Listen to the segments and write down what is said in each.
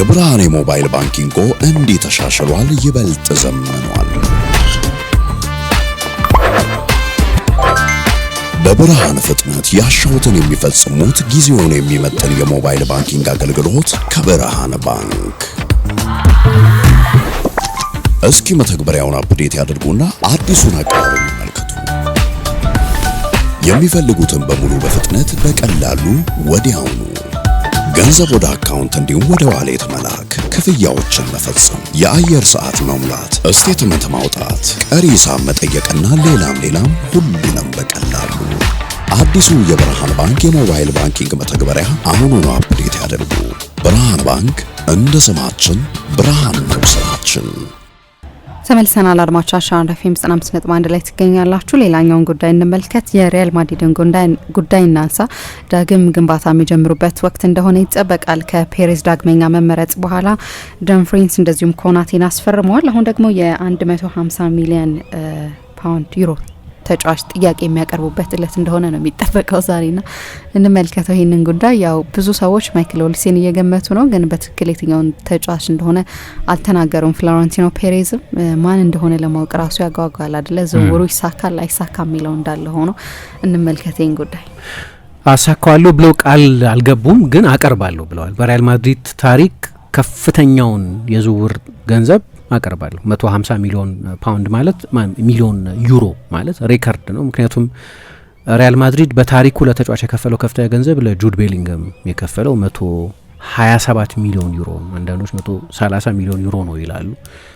የብርሃን የሞባይል ባንኪንጎ እንዲህ ተሻሽሏል፣ ይበልጥ ዘመኗል። በብርሃን ፍጥነት ያሻውትን የሚፈጽሙት ጊዜውን የሚመጥን የሞባይል ባንኪንግ አገልግሎት ከብርሃን ባንክ። እስኪ መተግበሪያውን አፕዴት ያድርጉና አዲሱን አቀራረብ ይመልከቱ። የሚፈልጉትን በሙሉ በፍጥነት በቀላሉ ወዲያውኑ ገንዘብ ወደ አካውንት እንዲሁም ወደ ዋሌት መላክ፣ ክፍያዎችን መፈጸም፣ የአየር ሰዓት መሙላት፣ ስቴትመንት ማውጣት፣ ቀሪ ሂሳብ መጠየቅና ሌላም ሁሉንም በቀላሉ። አዲሱ የብርሃን ባንክ የሞባይል ባንኪንግ መተግበሪያ አሁኑኑ አፕዴት ያድርጉ። ብርሃን ባንክ እንደ ስማችን ብርሃን ነው ስራችን። ተመልሰናል አድማጮቻችን። አንዳፊም 95.1 ላይ ትገኛላችሁ። ሌላኛውን ጉዳይ እንመልከት። የሪያል ማድሪድን ጉዳይ እናንሳ። ዳግም ግንባታ የሚጀምሩበት ወቅት እንደሆነ ይጠበቃል። ከፔሬዝ ዳግመኛ መመረጥ በኋላ ደምፍሪንስ እንደዚሁም ኮናቴን አስፈርመዋል። አሁን ደግሞ የ150 ሚሊዮን ፓውንድ ዩሮ ተጫዋች ጥያቄ የሚያቀርቡበት እለት እንደሆነ ነው የሚጠበቀው። ዛሬና እንመልከተው ይህንን ጉዳይ። ያው ብዙ ሰዎች ማይክል ኦሊሴን እየገመቱ ነው፣ ግን በትክክል የትኛውን ተጫዋች እንደሆነ አልተናገሩም። ፍሎረንቲኖ ፔሬዝም ማን እንደሆነ ለማወቅ ራሱ ያጓጓል አይደለ? ዝውውሩ ይሳካል አይሳካ የሚለው እንዳለ ሆኖ እንመልከተው ይህን ጉዳይ። አሳካዋለሁ ብለው ቃል አልገቡም፣ ግን አቀርባለሁ ብለዋል። በሪያል ማድሪድ ታሪክ ከፍተኛውን የዝውውር ገንዘብ አቀርባለሁ 150 ሚሊዮን ፓውንድ ማለት ሚሊዮን ዩሮ ማለት ሬከርድ ነው። ምክንያቱም ሪያል ማድሪድ በታሪኩ ለተጫዋች የከፈለው ከፍተኛ ገንዘብ ለጁድ ቤሊንገም የከፈለው 127 ሚሊዮን ዩሮ፣ አንዳንዶች 130 ሚሊዮን ዩሮ ነው ይላሉ።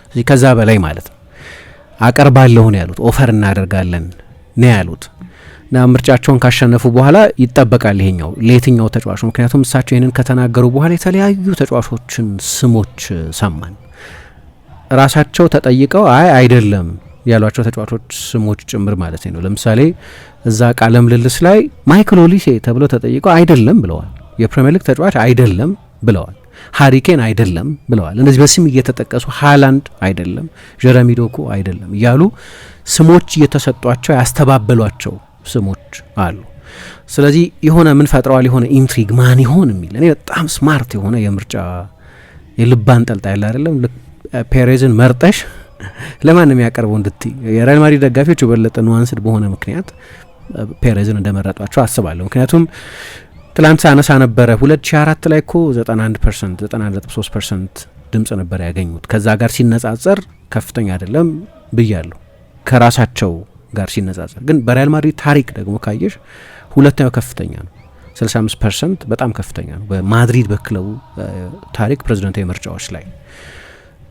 ስለዚህ ከዛ በላይ ማለት ነው። አቀርባለሁ ነው ያሉት፣ ኦፈር እናደርጋለን ነው ያሉት። እና ምርጫቸውን ካሸነፉ በኋላ ይጠበቃል ይሄኛው ለየትኛው ተጫዋች ነው። ምክንያቱም እሳቸው ይህንን ከተናገሩ በኋላ የተለያዩ ተጫዋቾችን ስሞች ሰማን። ራሳቸው ተጠይቀው አይደለም ያሏቸው ተጫዋቾች ስሞች ጭምር ማለት ነው። ለምሳሌ እዛ ቃለ ምልልስ ላይ ማይክል ኦሊሴ ተብለው ተጠይቀው አይደለም ብለዋል። የፕሪሚየር ሊግ ተጫዋች አይደለም ብለዋል። ሃሪኬን አይደለም ብለዋል። እነዚህ በስም እየተጠቀሱ ሃላንድ አይደለም፣ ጀረሚ ዶኩ አይደለም እያሉ ስሞች እየተሰጧቸው ያስተባበሏቸው ስሞች አሉ። ስለዚህ የሆነ ምን ፈጥረዋል፣ የሆነ ኢንትሪግ ማን ይሆን የሚል እኔ በጣም ስማርት የሆነ የምርጫ የልብ አንጠልጣይ ያለ አይደለም። ፔሬዝን መርጠሽ ለማንም ያቀርበው እንድትይ የሪያል ማድሪድ ደጋፊዎች የበለጠ ኑዋንስድ በሆነ ምክንያት ፔሬዝን እንደመረጧቸው አስባለሁ። ምክንያቱም ትላንት ሳነሳ ነበረ 2004 ላይ እኮ 91% 91.3% ድምጽ ነበር ያገኙት። ከዛ ጋር ሲነጻጸር ከፍተኛ አይደለም ብያለሁ፣ ከራሳቸው ጋር ሲነጻጸር። ግን በሪያል ማድሪድ ታሪክ ደግሞ ካየሽ ሁለተኛው ከፍተኛ ነው፣ 65% በጣም ከፍተኛ ነው በማድሪድ በክለቡ ታሪክ ፕሬዝዳንታዊ ምርጫዎች ላይ።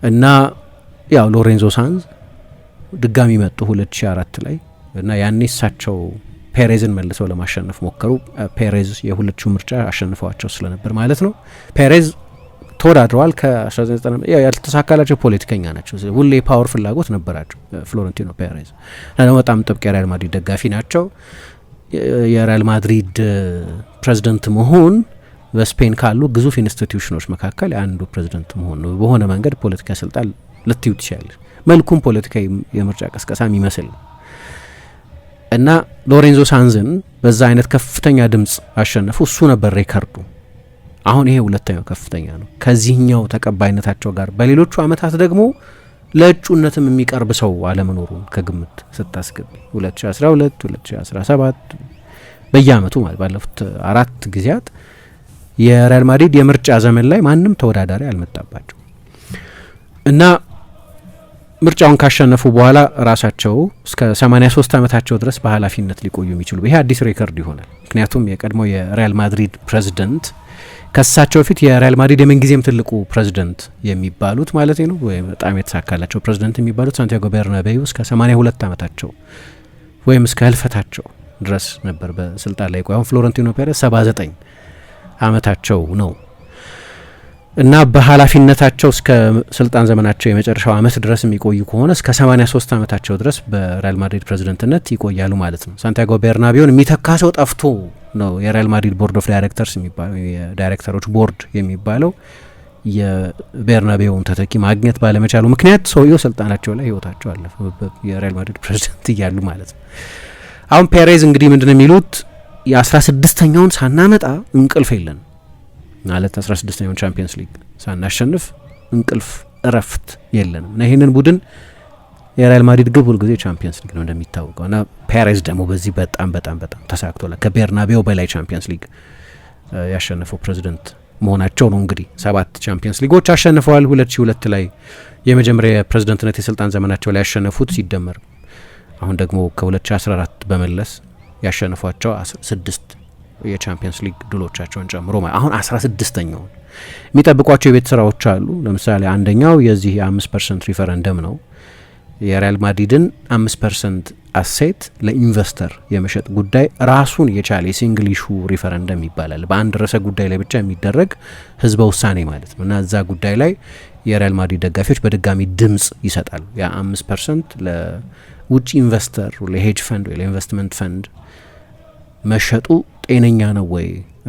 እና ያው ሎሬንዞ ሳንዝ ድጋሚ መጡ 2004 ላይ እና ያኔ እሳቸው ፔሬዝን መልሰው ለማሸነፍ ሞከሩ። ፔሬዝ የሁለቱ ምርጫ አሸንፈዋቸው ስለነበር ማለት ነው። ፔሬዝ ተወዳድረዋል ከ1990 ያልተሳካላቸው ፖለቲከኛ ናቸው። ሁሌ ፓወር ፍላጎት ነበራቸው ፍሎረንቲኖ ፔሬዝ እና በጣም ጥብቅ የሪያል ማድሪድ ደጋፊ ናቸው። የሪያል ማድሪድ ፕሬዝዳንት መሆን በስፔን ካሉ ግዙፍ ኢንስቲትዩሽኖች መካከል አንዱ ፕሬዝዳንት መሆን ነው። በሆነ መንገድ ፖለቲካ ስልጣን ልትዩ ትችላለች። መልኩም ፖለቲካዊ የምርጫ ቀስቀሳ የሚመስል እና ሎሬንዞ ሳንዝን በዛ አይነት ከፍተኛ ድምጽ አሸነፉ። እሱ ነበር ሬከርዱ። አሁን ይሄ ሁለተኛው ከፍተኛ ነው። ከዚህኛው ተቀባይነታቸው ጋር በሌሎቹ አመታት ደግሞ ለእጩነትም የሚቀርብ ሰው አለመኖሩን ከግምት ስታስገቢ 2012 2017 በየአመቱ ማለት ባለፉት 4 ጊዜያት የሪያል ማድሪድ የምርጫ ዘመን ላይ ማንም ተወዳዳሪ አልመጣባቸው እና ምርጫውን ካሸነፉ በኋላ ራሳቸው እስከ 83 ዓመታቸው ድረስ በኃላፊነት ሊቆዩ የሚችሉ ይሄ አዲስ ሬከርድ ይሆናል። ምክንያቱም የቀድሞ የሪያል ማድሪድ ፕሬዝዳንት ከሳቸው በፊት የሪያል ማድሪድ የምንጊዜም ትልቁ ፕሬዝዳንት የሚባሉት ማለት ነው ወይም በጣም የተሳካላቸው ፕሬዝዳንት የሚባሉት ሳንቲያጎ ቤርናቤዩ እስከ 82 ዓመታቸው ወይም እስከ ህልፈታቸው ድረስ ነበር በስልጣን ላይ ቆዩ። አሁን ፍሎረንቲኖ ፔሬዝ 79 ዓመታቸው ነው እና በኃላፊነታቸው እስከ ስልጣን ዘመናቸው የመጨረሻው አመት ድረስ የሚቆዩ ከሆነ እስከ 83 ዓመታቸው ድረስ በሪያል ማድሪድ ፕሬዝዳንትነት ይቆያሉ ማለት ነው። ሳንቲያጎ ቤርናቤውን የሚተካ ሰው ጠፍቶ ነው የሪያል ማድሪድ ቦርድ ኦፍ ዳይሬክተርስ የሚባለው የዳይሬክተሮች ቦርድ የሚባለው የቤርናቤውን ተተኪ ማግኘት ባለመቻሉ ምክንያት ሰውየው ስልጣናቸው ላይ ህይወታቸው አለፈ የሪያል ማድሪድ ፕሬዝዳንት እያሉ ማለት ነው። አሁን ፔሬዝ እንግዲህ ምንድነው የሚሉት የ16ኛውን ሳናመጣ እንቅልፍ የለን ማለት 16ኛውን ቻምፒየንስ ሊግ ሳናሸንፍ እንቅልፍ እረፍት የለንም እና ይህንን ቡድን የሪያል ማድሪድ ግብ ሁልጊዜ ቻምፒየንስ ሊግ ነው እንደሚታወቀው እና ፔሬዝ ደግሞ በዚህ በጣም በጣም በጣም ተሳክቶላል። ከቤርናቤው በላይ ቻምፒየንስ ሊግ ያሸነፈው ፕሬዚደንት መሆናቸው ነው። እንግዲህ 7 ቻምፒየንስ ሊጎች አሸንፈዋል። 2002 ላይ የመጀመሪያ የፕሬዚደንትነት የስልጣን ዘመናቸው ላይ ያሸነፉት ሲደመር አሁን ደግሞ ከ2014 በመለስ ያሸነፏቸው 6 የቻምፒየንስ ሊግ ድሎቻቸውን ጨምሮ አሁን 16ኛውን የሚጠብቋቸው የቤት ስራዎች አሉ። ለምሳሌ አንደኛው የዚህ የ5% ሪፈረንደም ነው። የሪያል ማድሪድን 5% አሴት ለኢንቨስተር የመሸጥ ጉዳይ ራሱን የቻለ የሲንግል ኢሹ ሪፈረንደም ይባላል። በአንድ ርዕሰ ጉዳይ ላይ ብቻ የሚደረግ ህዝበ ውሳኔ ማለት ነው እና እዛ ጉዳይ ላይ የሪያል ማድሪድ ደጋፊዎች በድጋሚ ድምጽ ይሰጣሉ። ያ 5% ለውጭ ኢንቨስተር ለሄጅ ፈንድ ወይ ለኢንቨስትመንት ፈንድ መሸጡ ጤነኛ ነው ወይ፣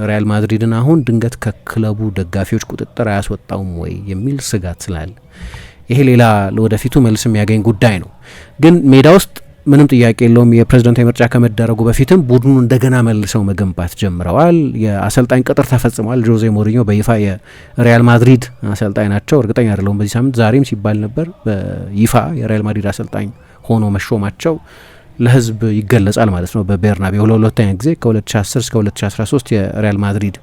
ሪያል ማድሪድን አሁን ድንገት ከክለቡ ደጋፊዎች ቁጥጥር አያስወጣውም ወይ የሚል ስጋት ስላለ ይሄ ሌላ ለወደፊቱ መልስ የሚያገኝ ጉዳይ ነው። ግን ሜዳ ውስጥ ምንም ጥያቄ የለውም የፕሬዝዳንታዊ ምርጫ ከመደረጉ በፊትም ቡድኑን እንደገና መልሰው መገንባት ጀምረዋል። የአሰልጣኝ ቅጥር ተፈጽሟል። ጆዜ ሞሪኞ በይፋ የሪያል ማድሪድ አሰልጣኝ ናቸው። እርግጠኛ አይደለሁም በዚህ ሳምንት ዛሬም ሲባል ነበር በይፋ የሪያል ማድሪድ አሰልጣኝ ሆኖ መሾማቸው ለህዝብ ይገለጻል ማለት ነው። በቤርናቤው ለሁለተኛ ጊዜ ከ2010 እስከ 2013 የሪያል ማድሪድ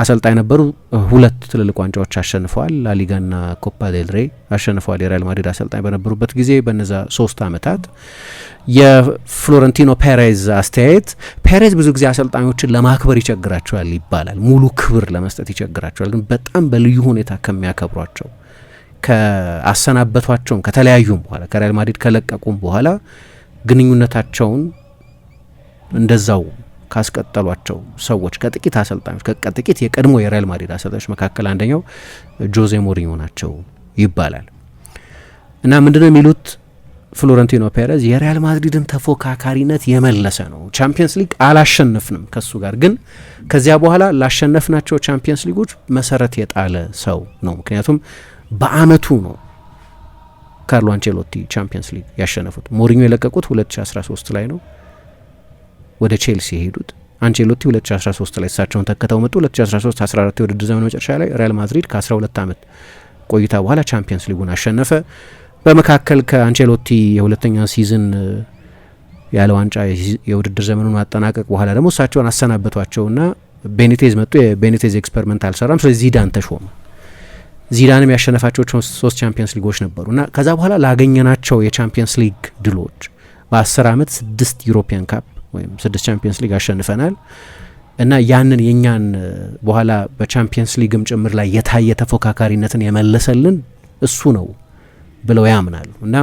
አሰልጣኝ ነበሩ። 2 ትልልቅ ዋንጫዎች አሸንፈዋል። ላሊጋና ኮፓ ዴል ሬ አሸንፈዋል። የሪያል ማድሪድ አሰልጣኝ በነበሩበት ጊዜ በነዛ 3 አመታት የፍሎረንቲኖ ፔሬዝ አስተያየት ፔሬዝ ብዙ ጊዜ አሰልጣኞችን ለማክበር ይቸግራቸዋል ይባላል። ሙሉ ክብር ለመስጠት ይቸግራቸዋል። ግን በጣም በልዩ ሁኔታ ከሚያከብሯቸው ከአሰናበቷቸውም ከተለያዩም በኋላ ከሪያል ማድሪድ ከለቀቁም በኋላ ግንኙነታቸውን እንደዛው ካስቀጠሏቸው ሰዎች ከጥቂት አሰልጣኞች ከጥቂት የቀድሞ የሪያል ማድሪድ አሰልጣኞች መካከል አንደኛው ጆዜ ሞሪኞ ናቸው ይባላል እና ምንድነው የሚሉት ፍሎረንቲኖ ፔሬዝ የሪያል ማድሪድን ተፎካካሪነት የመለሰ ነው። ቻምፒየንስ ሊግ አላሸነፍንም ከሱ ጋር ግን ከዚያ በኋላ ላሸነፍናቸው ቻምፒየንስ ሊጎች መሰረት የጣለ ሰው ነው። ምክንያቱም በአመቱ ነው ካርሎ አንቸሎቲ ቻምፒየንስ ሊግ ያሸነፉት። ሞሪኞ የለቀቁት 2013 ላይ ነው ወደ ቼልሲ የሄዱት። አንቸሎቲ 2013 ላይ እሳቸውን ተከተው መጡ። 2013-14 የውድድር ዘመን መጨረሻ ላይ ሪያል ማድሪድ ከ12 ዓመት ቆይታ በኋላ ቻምፒየንስ ሊጉን አሸነፈ። በመካከል ከአንቸሎቲ የሁለተኛ ሲዝን ያለ ዋንጫ የውድድር ዘመኑን ማጠናቀቅ በኋላ ደግሞ እሳቸውን አሰናበቷቸውና ቤኒቴዝ መጡ። የቤኒቴዝ ኤክስፐሪመንት አልሰራም። ስለዚህ ዚዳን ተሾመ። ዚዳንም ያሸነፋቸው 3 ቻምፒየንስ ሊጎች ነበሩ እና ከዛ በኋላ ላገኘናቸው የቻምፒየንስ ሊግ ድሎች በ10 ዓመት 6 ዩሮፒያን ካፕ ወይም 6 ቻምፒየንስ ሊግ አሸንፈናል እና ያንን የኛን በኋላ በቻምፒየንስ ሊግም ጭምር ላይ የታየ ተፎካካሪነትን የመለሰልን እሱ ነው ብለው ያምናሉ። እና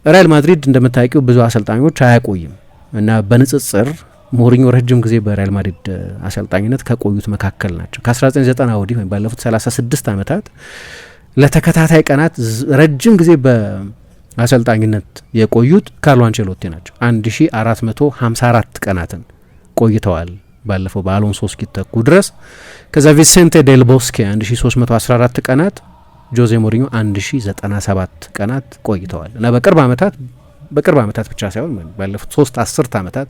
ሪያል ማድሪድ እንደምታውቂው ብዙ አሰልጣኞች አያቆይም እና በንጽጽር ሞሪኞ ረጅም ጊዜ በሪያል ማድሪድ አሰልጣኝነት ከቆዩት መካከል ናቸው። ከ1990 ወዲህ ወይም ባለፉት 36 ዓመታት ለተከታታይ ቀናት ረጅም ጊዜ በአሰልጣኝነት የቆዩት ካርሎ አንቸሎቲ ናቸው። 1454 ቀናትን ቆይተዋል ባለፈው በአሎንሶ እስኪተኩ ድረስ። ከዛ ቪሴንቴ ዴል ቦስኬ 1314 ቀናት፣ ጆዜ ሞሪኞ 1097 ቀናት ቆይተዋል እና በቅርብ ዓመታት ብቻ ሳይሆን ባለፉት 3 አስርት ዓመታት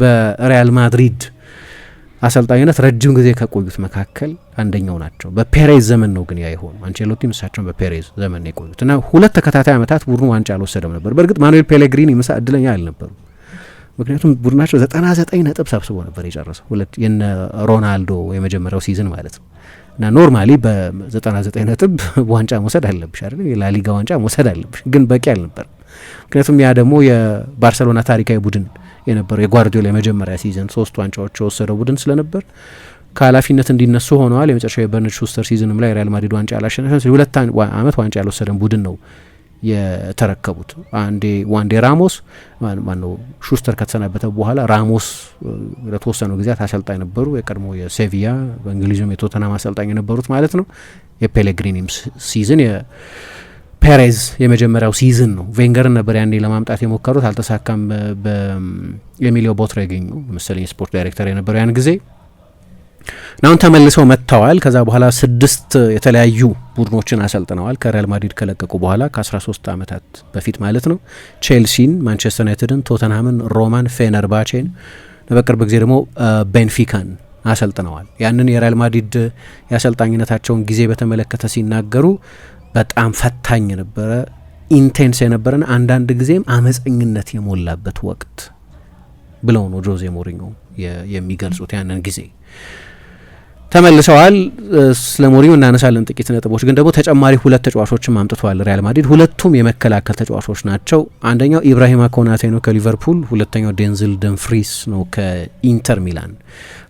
በሪያል ማድሪድ አሰልጣኝነት ረጅም ጊዜ ከቆዩት መካከል አንደኛው ናቸው። በፔሬዝ ዘመን ነው ግን ያ የሆኑ አንቸሎቲም እሳቸውን በፔሬዝ ዘመን ነው የቆዩት እና 2 ተከታታይ ዓመታት ቡድኑ ዋንጫ አልወሰደም ነበር። በእርግጥ ማኑኤል ፔሌግሪኒ ምሳ እድለኛ አልነበሩ። ምክንያቱም ቡድናቸው 99 ነጥብ ሰብስቦ ነበር የጨረሰው የነ ሮናልዶ የመጀመሪያው ሲዝን ማለት ነው እና ኖርማሊ በ99 ነጥብ ዋንጫ መውሰድ አለብሽ አይደል? የላሊጋ ዋንጫ መውሰድ አለብሽ፣ ግን በቂ አልነበር። ምክንያቱም ያ ደግሞ የባርሰሎና ታሪካዊ ቡድን የነበረው የጓርዲዮላ የመጀመሪያ ሲዝን 3 ዋንጫዎች የወሰደው ቡድን ስለነበር ከኃላፊነት እንዲነሱ ሆነዋል። የመጨረሻው የበርናርድ ሹስተር ሲዝንም ላይ ሪያል ማድሪድ ዋንጫ አላሸነፈም። 2 ዓመት ዋንጫ ያልወሰደን ቡድን ነው የተረከቡት። ዋንዴ ራሞስ ማነው ሹስተር ከተሰናበተ በኋላ ራሞስ ለተወሰኑ ጊዜያት አሰልጣኝ ነበሩ። የቀድሞ የሴቪያ በእንግሊዝም የቶተናም አሰልጣኝ የነበሩት ማለት ነው። የፔሌግሪኒም ሲዝን ፔሬዝ የመጀመሪያው ሲዝን ነው። ቬንገርን ነበር ያኔ ለማምጣት የሞከሩት፣ አልተሳካም። በኤሚሊዮ ቦትሬጌኞ መሰለኝ ስፖርት ዳይሬክተር የነበረው ያን ጊዜ። አሁን ተመልሰው መጥተዋል። ከዛ በኋላ 6 የተለያዩ ቡድኖችን አሰልጥነዋል ከሪያል ማድሪድ ከለቀቁ በኋላ ከ13 ዓመታት በፊት ማለት ነው። ቼልሲን፣ ማንቸስተር ዩናይትድን፣ ቶተንሃምን፣ ሮማን፣ ፌነርባቼን፣ በቅርብ ጊዜ ደግሞ ቤንፊካን አሰልጥነዋል። ያንን የሪያል ማድሪድ የአሰልጣኝነታቸውን ጊዜ በተመለከተ ሲናገሩ በጣም ፈታኝ ነበረ፣ ኢንቴንስ የነበረን አንዳንድ ጊዜም አመፀኝነት የሞላበት ወቅት ብለው ነው ጆዜ ሞሪኞ የሚገልጹት። ያንን ጊዜ ተመልሰዋል። ስለ ሞሪኞ እናነሳለን ጥቂት ነጥቦች፣ ግን ደግሞ ተጨማሪ 2 ተጫዋቾችም አምጥተዋል ሪያል ማድሪድ። ሁለቱም የመከላከል ተጫዋቾች ናቸው። አንደኛው ኢብራሂማ ኮናቴ ነው ከሊቨርፑል፣ ሁለተኛው ዴንዝል ደምፍሪስ ነው ከኢንተር ሚላን።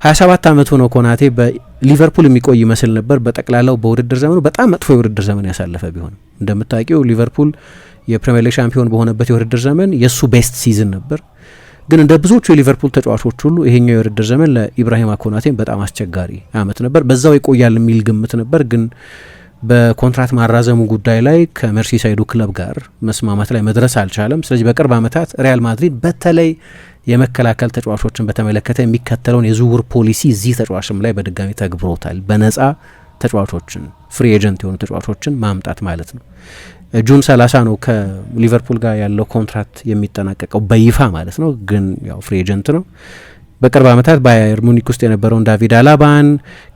27 ዓመቱ ነው ኮናቴ። በሊቨርፑል የሚቆይ ይመስል ነበር። በጠቅላላው በውድድር ዘመኑ በጣም መጥፎ የውድድር ዘመን ያሳለፈ ቢሆንም እንደምታውቂው ሊቨርፑል የፕሪሚየር ሊግ ሻምፒዮን በሆነበት የውድድር ዘመን የእሱ ቤስት ሲዝን ነበር። ግን እንደ ብዙዎቹ የሊቨርፑል ተጫዋቾች ሁሉ ይሄኛው የውድድር ዘመን ለኢብራሂማ ኮናቴም በጣም አስቸጋሪ አመት ነበር። በዛው ይቆያል የሚል ግምት ነበር፣ ግን በኮንትራት ማራዘሙ ጉዳይ ላይ ከመርሲሳይዱ ክለብ ጋር መስማማት ላይ መድረስ አልቻለም። ስለዚህ በቅርብ አመታት ሪያል ማድሪድ በተለይ የመከላከል ተጫዋቾችን በተመለከተ የሚከተለውን የዝውውር ፖሊሲ እዚህ ተጫዋችም ላይ በድጋሚ ተግብሮታል። በነጻ ተጫዋቾችን ፍሪ ኤጀንት የሆኑ ተጫዋቾችን ማምጣት ማለት ነው። ጁን 30 ነው ከሊቨርፑል ጋር ያለው ኮንትራት የሚጠናቀቀው በይፋ ማለት ነው፣ ግን ያው ፍሪ ኤጀንት ነው። በቅርብ አመታት ባየር ሙኒክ ውስጥ የነበረውን ዳቪድ አላባን፣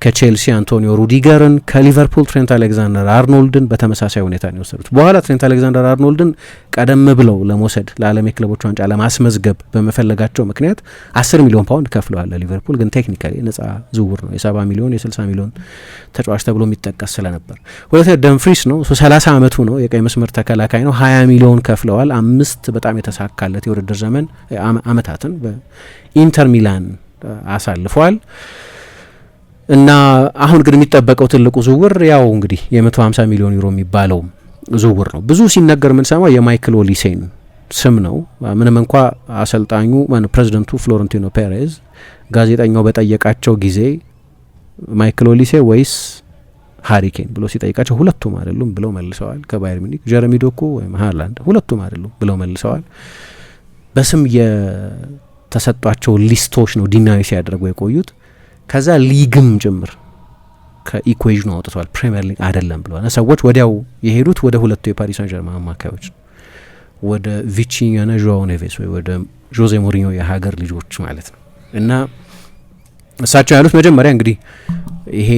ከቼልሲ አንቶኒዮ ሩዲገርን፣ ከሊቨርፑል ትሬንት አሌክዛንደር አርኖልድን በተመሳሳይ ሁኔታ ነው የወሰዱት። በኋላ ትሬንት አሌክዛንደር አርኖልድን ቀደም ብለው ለመውሰድ ለዓለም የክለቦች ዋንጫ ለማስመዝገብ በመፈለጋቸው ምክንያት 10 ሚሊዮን ፓውንድ ከፍለዋል ለሊቨርፑል። ግን ቴክኒካሊ ነጻ ዝውውር ነው። የ70 ሚሊዮን የ60 ሚሊዮን ተጫዋች ተብሎ የሚጠቀስ ስለነበር። ሁለተኛ ደምፍሪስ ነው። 30 አመቱ ነው። የቀይ መስመር ተከላካይ ነው። 20 ሚሊዮን ከፍለዋል። 5 በጣም የተሳካለት የውድድር ዘመን አመታትን ኢንተር ሚላን አሳልፏል እና አሁን ግን የሚጠበቀው ትልቁ ዝውውር ያው እንግዲህ የ150 ሚሊዮን ዩሮ የሚባለው ዝውውር ነው። ብዙ ሲነገር የምንሰማው የማይክል ኦሊሴን ስም ነው። ምንም እንኳ አሰልጣኙ ፕሬዚደንቱ ፍሎረንቲኖ ፔሬዝ ጋዜጠኛው በጠየቃቸው ጊዜ ማይክል ኦሊሴ ወይስ ሃሪኬን ብሎ ሲጠይቃቸው ሁለቱም አይደሉም ብለው መልሰዋል። ከባየር ሚኒክ ጀረሚ ዶኩ ወይም ሃላንድ ሁለቱም አይደሉም ብለው መልሰዋል። በስም ተሰጧቸው ሊስቶች ነው ዲናይ ሲያደርጉ የቆዩት። ከዛ ሊግም ጭምር ከኢኩዌዥኑ አውጥቷል። ፕሪሚየር ሊግ አይደለም ብለዋል። ሰዎች ወዲያው የሄዱት ወደ ሁለቱ የፓሪስ ሳን ጀርማን አማካዮች ወደ ቪቺኛና ጆአው ኔቬስ ወይ ወደ ጆዜ ሞሪኞ የሀገር ልጆች ማለት ነው። እና እሳቸው ያሉት መጀመሪያ እንግዲህ ይሄ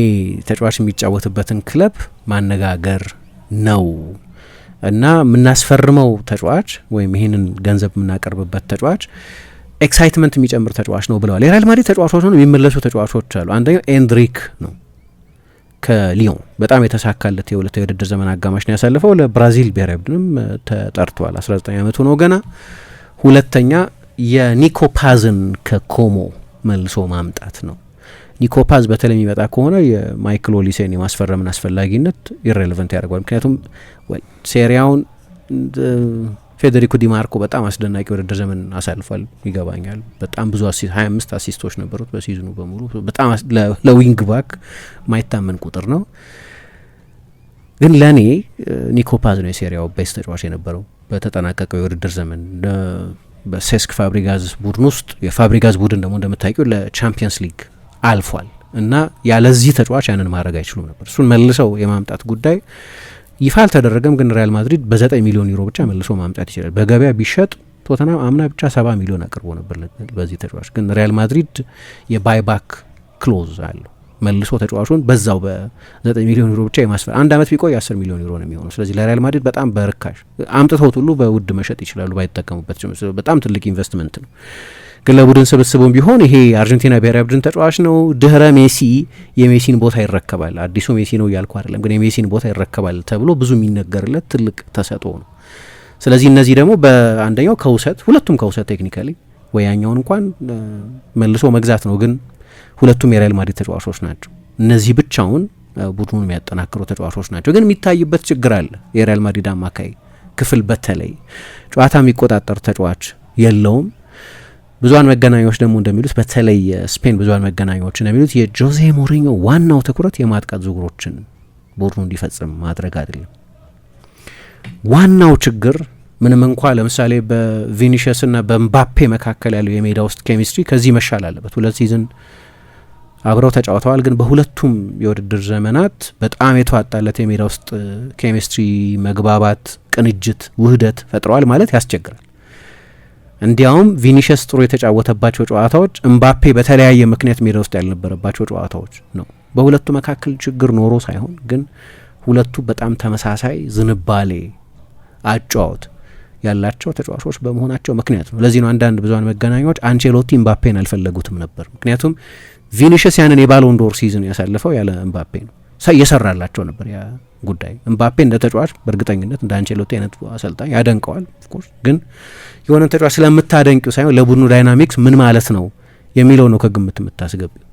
ተጫዋች የሚጫወትበትን ክለብ ማነጋገር ነው እና የምናስፈርመው ተጫዋች ወይም ይህንን ገንዘብ የምናቀርብበት ተጫዋች ኤክሳይትመንት የሚጨምር ተጫዋች ነው ብለዋል። የሪያል ማድሪድ ተጫዋቾች ነው የሚመለሱ ተጫዋቾች አሉ። አንደኛው ኤንድሪክ ነው ከሊዮን በጣም የተሳካለት የሁለተኛ የውድድር ዘመን አጋማሽ ነው ያሳለፈው። ለብራዚል ብሔራዊ ቡድንም ተጠርቷል። 19 ዓመቱ ነው ገና። ሁለተኛ የኒኮ ፓዝን ከኮሞ መልሶ ማምጣት ነው። ኒኮ ፓዝ በተለይ የሚመጣ ከሆነ የማይክል ኦሊሴን የማስፈረምን አስፈላጊነት ኢሬሌቨንት ያደርገዋል። ምክንያቱም ሴሪያውን ፌዴሪኮ ዲማርኮ በጣም አስደናቂ ውድድር ዘመን አሳልፏል። ይገባኛል። በጣም ብዙ 25 አሲስቶች ነበሩት በሲዝኑ በሙሉ። በጣም ለዊንግ ባክ ማይታመን ቁጥር ነው። ግን ለእኔ ኒኮ ፓዝ ነው የሴሪያው ቤስት ተጫዋች የነበረው በተጠናቀቀው የውድድር ዘመን። በሴስክ ፋብሪጋዝ ቡድን ውስጥ የፋብሪጋዝ ቡድን ደግሞ እንደምታውቂው ለቻምፒየንስ ሊግ አልፏል እና ያለዚህ ተጫዋች ያንን ማድረግ አይችሉም ነበር። እሱን መልሰው የማምጣት ጉዳይ ይፋ አልተደረገም። ግን ሪያል ማድሪድ በ9 ሚሊዮን ዩሮ ብቻ መልሶ ማምጣት ይችላል። በገበያ ቢሸጥ ቶተናም አምና ብቻ 70 ሚሊዮን አቅርቦ ነበር በዚህ ተጫዋች። ግን ሪያል ማድሪድ የባይባክ ክሎዝ አለው። መልሶ ተጫዋቹን በዛው በ9 ሚሊዮን ዩሮ ብቻ የማስፈር አንድ አመት ቢቆይ 10 ሚሊዮን ዩሮ ነው የሚሆነው። ስለዚህ ለሪያል ማድሪድ በጣም በርካሽ አምጥተውት ሁሉ በውድ መሸጥ ይችላሉ ባይጠቀሙበት። በጣም ትልቅ ኢንቨስትመንት ነው። ግን ለቡድን ስብስቡም ቢሆን ይሄ አርጀንቲና ብሔራዊ ቡድን ተጫዋች ነው። ድህረ ሜሲ የሜሲን ቦታ ይረከባል። አዲሱ ሜሲ ነው እያልኩ አይደለም፣ ግን የሜሲን ቦታ ይረከባል ተብሎ ብዙ የሚነገርለት ትልቅ ተሰጥኦ ነው። ስለዚህ እነዚህ ደግሞ በአንደኛው ከውሰት ሁለቱም ከውሰት ቴክኒካሊ ወይ ያኛውን እንኳን መልሶ መግዛት ነው። ግን ሁለቱም የሪያል ማድሪድ ተጫዋቾች ናቸው። እነዚህ ብቻውን ቡድኑን የሚያጠናክሩ ተጫዋቾች ናቸው። ግን የሚታይበት ችግር አለ። የሪያል ማድሪድ አማካይ ክፍል በተለይ ጨዋታ የሚቆጣጠር ተጫዋች የለውም። ብዙሃን መገናኛዎች ደግሞ እንደሚሉት በተለይ ስፔን ብዙሃን መገናኛዎች እንደሚሉት የጆዜ ሞሪኞ ዋናው ትኩረት የማጥቃት ዝውውሮችን ቡድኑ እንዲፈጽም ማድረግ አይደለም። ዋናው ችግር ምንም እንኳ ለምሳሌ በቪኒሺየስና በምባፔ መካከል ያለው የሜዳ ውስጥ ኬሚስትሪ ከዚህ መሻል አለበት። 2 ሲዝን አብረው ተጫውተዋል። ግን በሁለቱም የውድድር ዘመናት በጣም የተዋጣለት የሜዳ ውስጥ ኬሚስትሪ፣ መግባባት፣ ቅንጅት፣ ውህደት ፈጥረዋል ማለት ያስቸግራል እንዲያውም ቪኒሽስ ጥሩ የተጫወተባቸው ጨዋታዎች እምባፔ በተለያየ ምክንያት ሜዳ ውስጥ ያልነበረባቸው ጨዋታዎች ነው። በሁለቱ መካከል ችግር ኖሮ ሳይሆን ግን ሁለቱ በጣም ተመሳሳይ ዝንባሌ አጫወት ያላቸው ተጫዋቾች በመሆናቸው ምክንያት ነው። ለዚህ ነው አንዳንድ ብዙሃን መገናኛዎች አንቼሎቲ እምባፔን አልፈለጉትም ነበር። ምክንያቱም ቪኒሽስ ያንን የባሎን ዶር ሲዝን ያሳልፈው ያለ እምባፔ ነው። እየሰራላቸው ነበር ያ ጉዳይ። እምባፔ እንደ ተጫዋች በእርግጠኝነት እንደ አንቼሎቲ አይነት አሰልጣኝ ያደንቀዋል። ኦፍኮርስ ግን የሆነ ተጫዋች ስለምታደንቂው ሳይሆን ለቡድኑ ዳይናሚክስ ምን ማለት ነው የሚለው ነው ከግምት የምታስገቢው።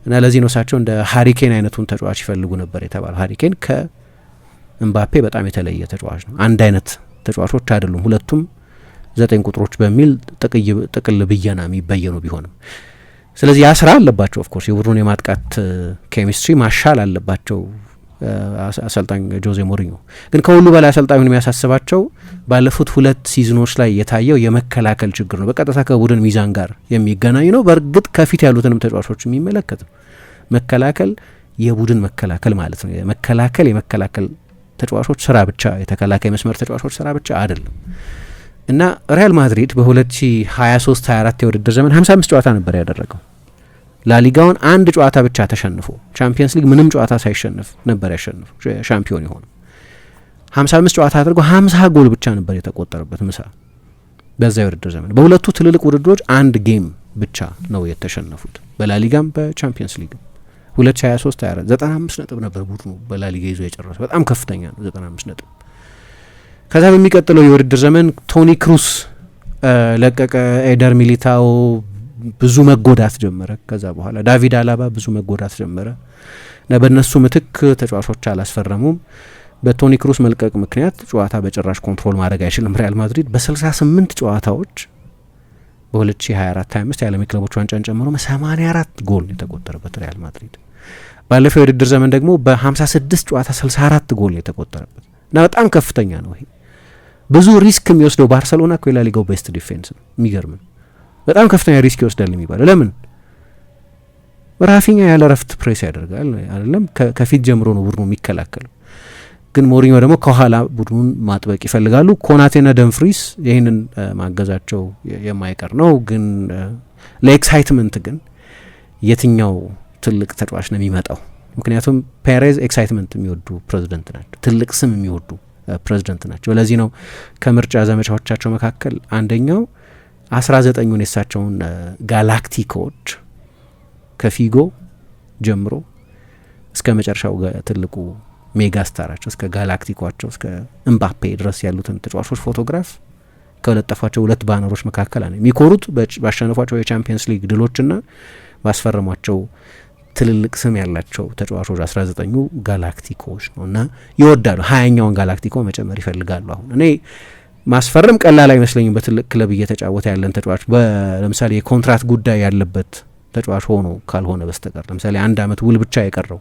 እና ለዚህ ነው እሳቸው እንደ ሃሪኬን አይነቱን ተጫዋች ይፈልጉ ነበር የተባለው። ሃሪኬን ከእምባፔ በጣም የተለየ ተጫዋች ነው። አንድ አይነት ተጫዋቾች አይደሉም። ሁለቱም 9 ቁጥሮች በሚል ጥቅል ብየና የሚበየኑ ቢሆንም ስለዚህ ያ ስራ አለባቸው። ኦፍኮርስ የቡድኑን የማጥቃት ኬሚስትሪ ማሻል አለባቸው አሰልጣኝ ጆዜ ሞሪኞ። ግን ከሁሉ በላይ አሰልጣኙን የሚያሳስባቸው ባለፉት 2 ሲዝኖች ላይ የታየው የመከላከል ችግር ነው። በቀጥታ ከቡድን ሚዛን ጋር የሚገናኝ ነው። በእርግጥ ከፊት ያሉትንም ተጫዋቾች የሚመለከት ነው። መከላከል የቡድን መከላከል ማለት ነው። የመከላከል ተጫዋቾች ስራ ብቻ፣ የተከላካይ መስመር ተጫዋቾች ስራ ብቻ አይደለም። እና ሪያል ማድሪድ በ2023-24 የውድድር ዘመን 55 ጨዋታ ነበር ያደረገው። ላሊጋውን 1 ጨዋታ ብቻ ተሸንፎ ቻምፒየንስ ሊግ ምንም ጨዋታ ሳይሸንፍ ነበር ያሸንፉ ሻምፒዮን የሆነው። 55 ጨዋታ አድርጎ 50 ጎል ብቻ ነበር የተቆጠረበት ምሳ በዛ የውድድር ዘመን። በሁለቱ ትልልቅ ውድድሮች 1 ጌም ብቻ ነው የተሸነፉት፣ በላሊጋም በቻምፒየንስ ሊግም። 2023-24 95 ነጥብ ነበር ቡድኑ በላሊጋ ይዞ የጨረሰው፣ በጣም ከፍተኛ ነው 95 ነጥብ። ከዛ በሚቀጥለው የውድድር ዘመን ቶኒ ክሩስ ለቀቀ፣ ኤደር ሚሊታኦ ብዙ መጎዳት ጀመረ። ከዛ በኋላ ዳቪድ አላባ ብዙ መጎዳት ጀመረ እና በእነሱ ምትክ ተጫዋቾች አላስፈረሙም። በቶኒ ክሩስ መልቀቅ ምክንያት ጨዋታ በጭራሽ ኮንትሮል ማድረግ አይችልም ሪያል ማድሪድ። በ68 ጨዋታዎች በ2024-25 የዓለም ክለቦች ዋንጫን ጨምሮ 84 ጎል የተቆጠረበት ሪያል ማድሪድ። ባለፈው የውድድር ዘመን ደግሞ በ56 ጨዋታ 64 ጎል የተቆጠረበት እና በጣም ከፍተኛ ነው። ይሄ ብዙ ሪስክ የሚወስደው ባርሰሎና እኮ የላሊጋው ቤስት ዲፌንስ ነው። የሚገርም ነው። በጣም ከፍተኛ ሪስክ ይወስዳል የሚባለው ለምን? ራፊኛ ያለ ረፍት ፕሬስ ያደርጋል አይደለም፣ ከፊት ጀምሮ ነው ቡድኑ የሚከላከለው። ግን ሞሪኞ ደግሞ ከኋላ ቡድኑን ማጥበቅ ይፈልጋሉ። ኮናቴና ደምፍሪስ ይህንን ማገዛቸው የማይቀር ነው። ግን ለኤክሳይትመንት ግን የትኛው ትልቅ ተጫዋች ነው የሚመጣው? ምክንያቱም ፔሬዝ ኤክሳይትመንት የሚወዱ ፕሬዚደንት ናቸው፣ ትልቅ ስም የሚወዱ ፕሬዚደንት ናቸው። ለዚህ ነው ከምርጫ ዘመቻዎቻቸው መካከል አንደኛው 19ኙን የሳቸውን ጋላክቲኮች ከፊጎ ጀምሮ እስከ መጨረሻው ትልቁ ሜጋ ስታራቸው እስከ ጋላክቲኳቸው እስከ እምባፔ ድረስ ያሉትን ተጫዋቾች ፎቶግራፍ ከለጠፏቸው 2 ባነሮች መካከል የሚኮሩት ባሸነፏቸው የቻምፒየንስ ሊግ ድሎችና ባስፈረሟቸው ትልልቅ ስም ያላቸው ተጫዋቾች 19ኙ ጋላክቲኮች ነው እና ይወዳሉ። 20ኛውን ጋላክቲኮ መጨመር ይፈልጋሉ። አሁን እኔ ማስፈረም ቀላል አይመስለኝም። በትልቅ ክለብ እየተጫወተ ያለን ተጫዋች ለምሳሌ የኮንትራት ጉዳይ ያለበት ተጫዋች ሆኖ ካልሆነ በስተቀር ለምሳሌ 1 ዓመት ውል ብቻ የቀረው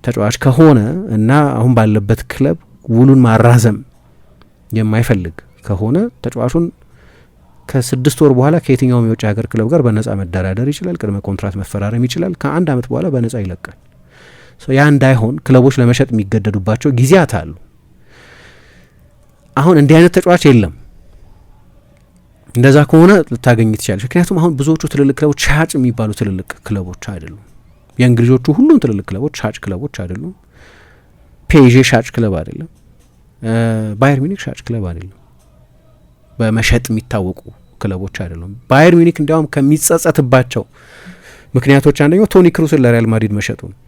ተጫዋች ከሆነ እና አሁን ባለበት ክለብ ውሉን ማራዘም የማይፈልግ ከሆነ ተጫዋቹን ከ6 ወር በኋላ ከየትኛውም የውጭ ሀገር ክለብ ጋር በነጻ መደራደር ይችላል። ቅድመ ኮንትራት መፈራረም ይችላል። ከ1 ዓመት በኋላ በነጻ ይለቃል። ያ እንዳይሆን ክለቦች ለመሸጥ የሚገደዱባቸው ጊዜያት አሉ። አሁን እንዲህ አይነት ተጫዋች የለም። እንደዛ ከሆነ ልታገኝ ትችላለች። ምክንያቱም አሁን ብዙዎቹ ትልልቅ ክለቦች ሻጭ የሚባሉ ትልልቅ ክለቦች አይደሉም። የእንግሊዞቹ ሁሉም ትልልቅ ክለቦች ሻጭ ክለቦች አይደሉም። ፔዤ ሻጭ ክለብ አይደለም። ባየር ሚኒክ ሻጭ ክለብ አይደለም። በመሸጥ የሚታወቁ ክለቦች አይደሉም። ባየር ሚኒክ እንዲያውም ከሚጸጸትባቸው ምክንያቶች አንደኛው ቶኒ ክሩስን ለሪያል ማድሪድ መሸጡ ነው።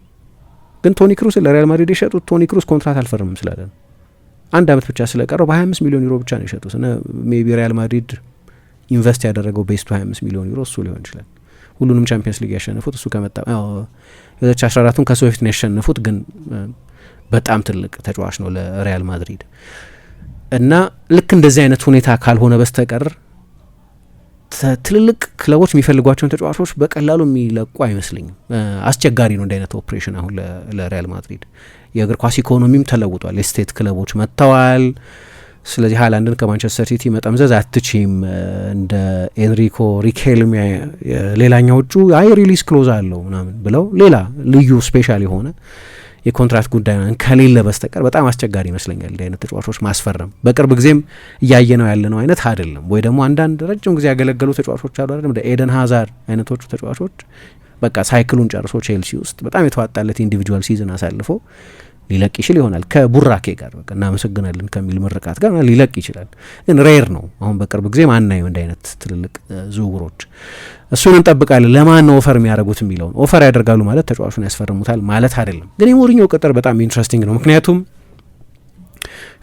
ግን ቶኒ ክሩስን ለሪያል ማድሪድ የሸጡት ቶኒ ክሩስ ኮንትራት አልፈርምም ስላለ ነው። 1 ዓመት ብቻ ስለቀረው በ25 ሚሊዮን ዩሮ ብቻ ነው የሸጡት እና ሜቢ ሪያል ማድሪድ ኢንቨስት ያደረገው ቤስቱ 25 ሚሊዮን ዩሮ እሱ ሊሆን ይችላል። ሁሉንም ቻምፒየንስ ሊግ ያሸነፉት እሱ ከመጣ 2014ቱን ከሱ በፊት ነው ያሸነፉት። ግን በጣም ትልቅ ተጫዋች ነው ለሪያል ማድሪድ እና ልክ እንደዚህ አይነት ሁኔታ ካልሆነ በስተቀር ትልልቅ ክለቦች የሚፈልጓቸውን ተጫዋቾች በቀላሉ የሚለቁ አይመስልኝም። አስቸጋሪ ነው እንደ አይነት ኦፕሬሽን አሁን ለሪያል ማድሪድ። የእግር ኳስ ኢኮኖሚም ተለውጧል። የስቴት ክለቦች መጥተዋል። ስለዚህ ሃላንድን ከማንቸስተር ሲቲ መጠምዘዝ አትችም። እንደ ኤንሪኮ ሪኬልሚ ሌላኛዎቹ አይ ሪሊዝ ክሎዝ አለው ምናምን ብለው ሌላ ልዩ ስፔሻል የሆነ የኮንትራት ጉዳይ ከሌለ በስተቀር በጣም አስቸጋሪ ይመስለኛል እንዲህ አይነት ተጫዋቾች ማስፈረም። በቅርብ ጊዜም እያየ ነው ያለነው አይነት አይደለም። ወይ ደግሞ አንዳንድ ረጅም ጊዜ ያገለገሉ ተጫዋቾች አሉ አይደል፣ እንደ ኤደን ሃዛርድ አይነቶቹ ተጫዋቾች በቃ ሳይክሉን ጨርሶ ቼልሲ ውስጥ በጣም የተዋጣለት ኢንዲቪጁዋል ሲዝን አሳልፎ ሊለቅ ይችል ይሆናል ከቡራኬ ጋር በቃ እናመሰግናለን ከሚል ምርቃት ጋር ሊለቅ ይችላል። ግን ሬር ነው። አሁን በቅርብ ጊዜ ማናየው እንዲህ አይነት ትልልቅ ዝውውሮች። እሱን እንጠብቃለን። ለማን ነው ኦፈር የሚያደርጉት የሚለውን። ኦፈር ያደርጋሉ ማለት ተጫዋቹን ያስፈርሙታል ማለት አይደለም። ግን የሞሪኞ ቅጥር በጣም ኢንትረስቲንግ ነው። ምክንያቱም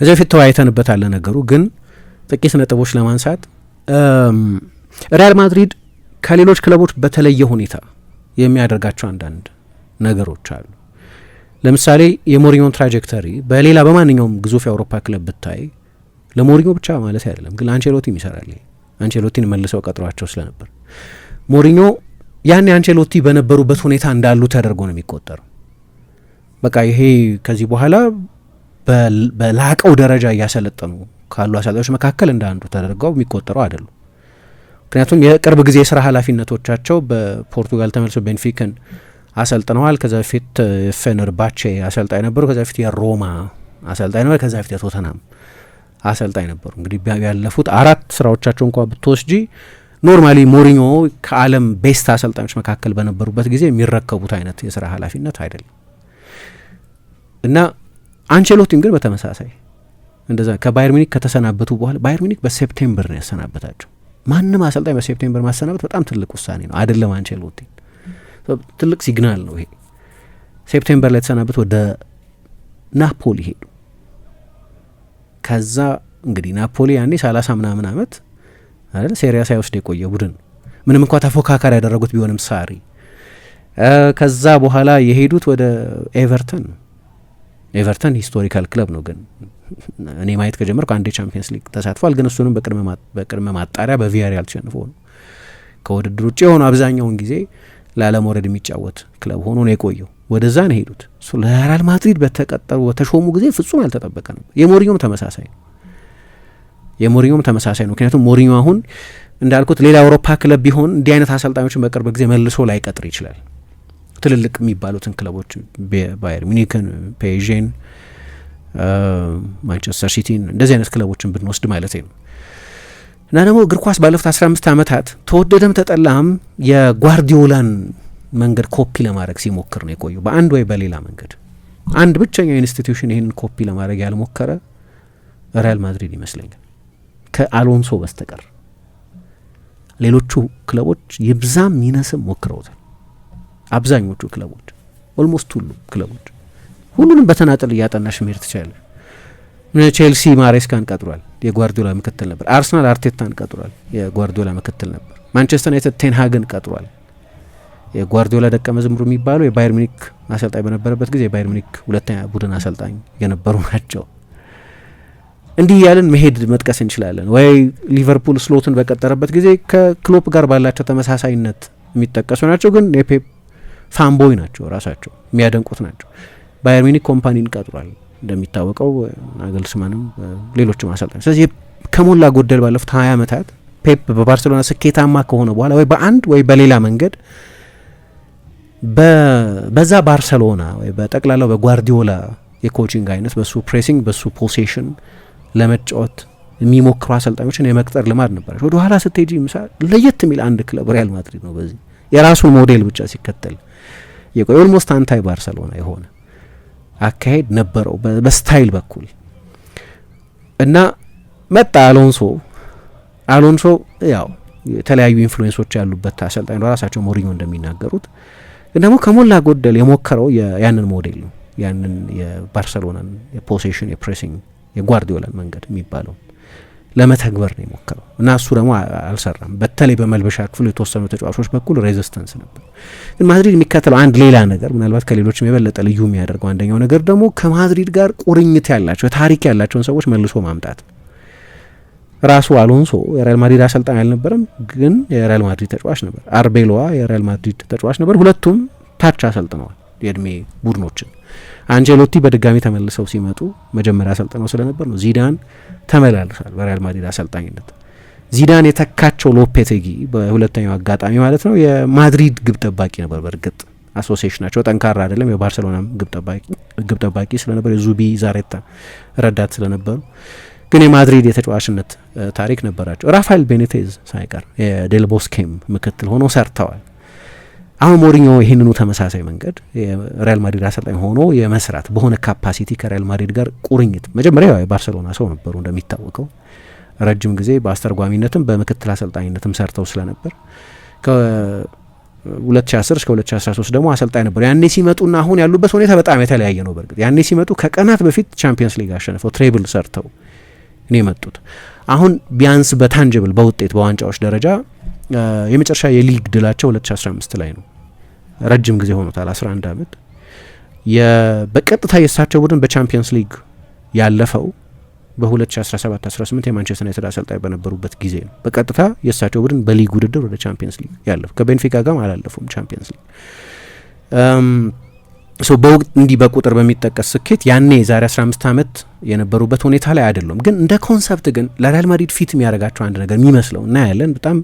እዚህ በፊት ተወያይተንበታል ነገሩ። ግን ጥቂት ነጥቦች ለማንሳት ሪያል ማድሪድ ከሌሎች ክለቦች በተለየ ሁኔታ የሚያደርጋቸው አንዳንድ ነገሮች አሉ። ለምሳሌ የሞሪኞን ትራጀክተሪ በሌላ በማንኛውም ግዙፍ የአውሮፓ ክለብ ብታይ ለሞሪኞ ብቻ ማለት አይደለም፣ ግን አንቸሎቲም ይሰራል። አንቸሎቲን መልሰው ቀጥሯቸው ስለነበር ሞሪኞ ያን አንቸሎቲ በነበሩበት ሁኔታ እንዳሉ ተደርጎ ነው የሚቆጠረው። በቃ ይሄ ከዚህ በኋላ በላቀው ደረጃ እያሰለጠኑ ካሉ አሰልጣኞች መካከል እንደ አንዱ ተደርገው የሚቆጠረው አይደሉም። ምክንያቱም የቅርብ ጊዜ የስራ ኃላፊነቶቻቸው በፖርቱጋል ተመልሰው ቤንፊካን አሰልጥነዋል። ከዛ በፊት ፌነርባቼ አሰልጣኝ ነበሩ። ከዛ በፊት የሮማ አሰልጣኝ ነበሩ። ከዛ በፊት የቶተናም አሰልጣኝ ነበሩ። እንግዲህ ያለፉት 4 ስራዎቻቸው እንኳ ብትወስጂ ኖርማሊ ሞሪኞ ከዓለም ቤስት አሰልጣኞች መካከል በነበሩበት ጊዜ የሚረከቡት አይነት የስራ ኃላፊነት አይደለም እና አንቸሎቲም ግን በተመሳሳይ እንደዛ ከባየር ሚኒክ ከተሰናበቱ በኋላ ባየር ሚኒክ በሴፕቴምበር ነው ያሰናበታቸው። ማንም አሰልጣኝ በሴፕቴምበር ማሰናበት በጣም ትልቅ ውሳኔ ነው አይደለም አንቸሎቲ ትልቅ ሲግናል ነው ይሄ። ሴፕቴምበር ላይ ተሰናበት ወደ ናፖሊ ሄዱ። ከዛ እንግዲህ ናፖሊ ያኔ 30 ምናምን አመት አይደል ሴሪያ ሳይወስድ የቆየ ቡድን ምንም እንኳን ተፎካካሪ ያደረጉት ቢሆንም ሳሪ ከዛ በኋላ የሄዱት ወደ ኤቨርተን። ኤቨርተን ሂስቶሪካል ክለብ ነው፣ ግን እኔ ማየት ከጀመርኩ አንዴ ቻምፒየንስ ሊግ ተሳትፏል፣ ግን እሱንም በቅድመ ማጣሪያ በቪያሪያል ተሸንፎ ነው ከውድድር ውጭ የሆኑ አብዛኛውን ጊዜ ላለመውረድ የሚጫወት ክለብ ሆኖ ነው የቆየው። ወደዛ ነው ሄዱት። እሱ ለሪያል ማድሪድ በተሾሙ ጊዜ ፍጹም ያልተጠበቀ ነው። የሞሪኞም ተመሳሳይ ነው። ምክንያቱም ሞሪኞ አሁን እንዳልኩት ሌላ አውሮፓ ክለብ ቢሆን እንዲህ አይነት አሰልጣኞችን በቅርብ ጊዜ መልሶ ላይ ቀጥር ይችላል። ትልልቅ የሚባሉትን ክለቦች ባየር ሚኒክን፣ ፔዥን፣ ማንቸስተር ሲቲን እንደዚህ አይነት ክለቦችን ብንወስድ ማለት ነው። እና ደግሞ እግር ኳስ ባለፉት 15 ዓመታት ተወደደም ተጠላም የጓርዲዮላን መንገድ ኮፒ ለማድረግ ሲሞክር ነው የቆየው በአንድ ወይ በሌላ መንገድ። አንድ ብቸኛው ኢንስቲትዩሽን ይህንን ኮፒ ለማድረግ ያልሞከረ ሪያል ማድሪድ ይመስለኛል ከአሎንሶ በስተቀር። ሌሎቹ ክለቦች ይብዛም ይነስም ሞክረውታል። አብዛኞቹ ክለቦች ኦልሞስት ሁሉም ክለቦች ሁሉንም በተናጠል እያጠናሽ መሄድ ትችላለሽ። ቼልሲ ማሬስካን ቀጥሯል፣ የጓርዲዮላ ምክትል ነበር። አርሰናል አርቴታን ቀጥሯል፣ የጓርዲዮላ ምክትል ነበር። ማንቸስተር ዩናይትድ ቴንሃግን ቀጥሯል፣ የጓርዲዮላ ደቀ መዝሙር የሚባለው የባየር ሚኒክ አሰልጣኝ በነበረበት ጊዜ የባየር ሚኒክ ሁለተኛ ቡድን አሰልጣኝ የነበሩ ናቸው። እንዲህ ያለን መሄድ መጥቀስ እንችላለን። ወይ ሊቨርፑል ስሎትን በቀጠረበት ጊዜ ከክሎፕ ጋር ባላቸው ተመሳሳይነት የሚጠቀሱ ናቸው፣ ግን የፔፕ ፋንቦይ ናቸው፣ ራሳቸው የሚያደንቁት ናቸው። ባየር ሚኒክ ኮምፓኒን ቀጥሯል እንደሚታወቀው፣ ናግልስማንም ሌሎችም አሰልጣኞች። ስለዚህ ከሞላ ጎደል ባለፉት 20 ዓመታት ፔፕ በባርሴሎና ስኬታማ ከሆነ በኋላ ወይ በአንድ ወይ በሌላ መንገድ በዛ ባርሴሎና ወይ በጠቅላላው በጓርዲዮላ የኮቺንግ አይነት በሱ ፕሬሲንግ በሱ ፖሴሽን ለመጫወት የሚሞክሩ አሰልጣኞችን የመቅጠር ልማድ ነበራቸው። ወደ ኋላ ስትሄጂ ምሳሌ ለየት የሚል አንድ ክለብ ሪያል ማድሪድ ነው። በዚህ የራሱን ሞዴል ብቻ ሲከተል የቆየ ኦልሞስት አንታይ ባርሴሎና የሆነ አካሄድ ነበረው በስታይል በኩል እና መጣ አሎንሶ ያው የተለያዩ ኢንፍሉዌንሶች ያሉበት አሰልጣኝ ነው። ራሳቸው ሞሪኞ እንደሚናገሩት ግን ደግሞ ከሞላ ጎደል የሞከረው ያንን ሞዴል ነው። ያንን የባርሴሎናን የፖሴሽን የፕሬሲንግ የጓርዲዮላን መንገድ የሚባለው ለመተግበር ነው የሞከረው እና እሱ ደግሞ አልሰራም። በተለይ በመልበሻ ክፍሉ የተወሰኑ ተጫዋቾች በኩል ሬዚስተንስ ነበር። ግን ማድሪድ የሚከተለው አንድ ሌላ ነገር ምናልባት ከሌሎችም የበለጠ ልዩ የሚያደርገው አንደኛው ነገር ደግሞ ከማድሪድ ጋር ቁርኝት ያላቸው ታሪክ ያላቸውን ሰዎች መልሶ ማምጣት። ራሱ አሎንሶ የሪያል ማድሪድ አሰልጣኝ አልነበረም፣ ግን የሪያል ማድሪድ ተጫዋች ነበር። አርቤሎዋ የሪያል ማድሪድ ተጫዋች ነበር። ሁለቱም ታች አሰልጥነዋል የእድሜ ቡድኖችን። አንቸሎቲ በድጋሚ ተመልሰው ሲመጡ መጀመሪያ አሰልጥነው ስለነበር ነው። ዚዳን ተመላልሷል በሪያል ማድሪድ አሰልጣኝነት። ዚዳን የተካቸው ሎፔቴጊ በሁለተኛው አጋጣሚ ማለት ነው የማድሪድ ግብ ጠባቂ ነበር። በእርግጥ አሶሲዬሽናቸው ጠንካራ አይደለም። የባርሴሎናም ግብ ጠባቂ ስለነበር የዙቢ ዛሬታ ረዳት ስለነበሩ ግን የማድሪድ የተጫዋችነት ታሪክ ነበራቸው። ራፋኤል ቤኒቴዝ ሳይቀር የዴል ቦስኬም ምክትል ሆኖ ሰርተዋል። አሁን ሞሪኞ ይህንኑ ተመሳሳይ መንገድ የሪያል ማድሪድ አሰልጣኝ ሆኖ የመስራት በሆነ ካፓሲቲ ከሪያል ማድሪድ ጋር ቁርኝት መጀመሪያ የባርሴሎና ሰው ነበሩ እንደሚታወቀው ረጅም ጊዜ በአስተርጓሚነትም በምክትል አሰልጣኝነትም ሰርተው ስለነበር ከ2010 እስከ 2013 ደግሞ አሰልጣኝ ነበሩ። ያኔ ሲመጡና አሁን ያሉበት ሁኔታ በጣም የተለያየ ነው። በርግጥ ያኔ ሲመጡ ከቀናት በፊት ቻምፒየንስ ሊግ አሸንፈው ትሬብል ሰርተው ነው የመጡት። አሁን ቢያንስ በታንጅብል በውጤት በዋንጫዎች ደረጃ የመጨረሻ የሊግ ድላቸው 2015 ላይ ነው። ረጅም ጊዜ ሆኖታል፣ 11 ዓመት። በቀጥታ የእሳቸው ቡድን በቻምፒየንስ ሊግ ያለፈው በ2017-18 የማንቸስተር ዩናይትድ አሰልጣኝ በነበሩበት ጊዜ ነው። በቀጥታ የእሳቸው ቡድን በሊግ ውድድር ወደ ቻምፒየንስ ሊግ ያለፈው። ከቤንፊካ ጋር አላለፉም ቻምፒየንስ ሊግ። እንዲህ በቁጥር በሚጠቀስ ስኬት ያኔ የዛሬ 15 ዓመት የነበሩበት ሁኔታ ላይ አይደለም። ግን እንደ ኮንሰፕት ግን ለሪያል ማድሪድ ፊት የሚያደርጋቸው አንድ ነገር የሚመስለው እና ያለን በጣም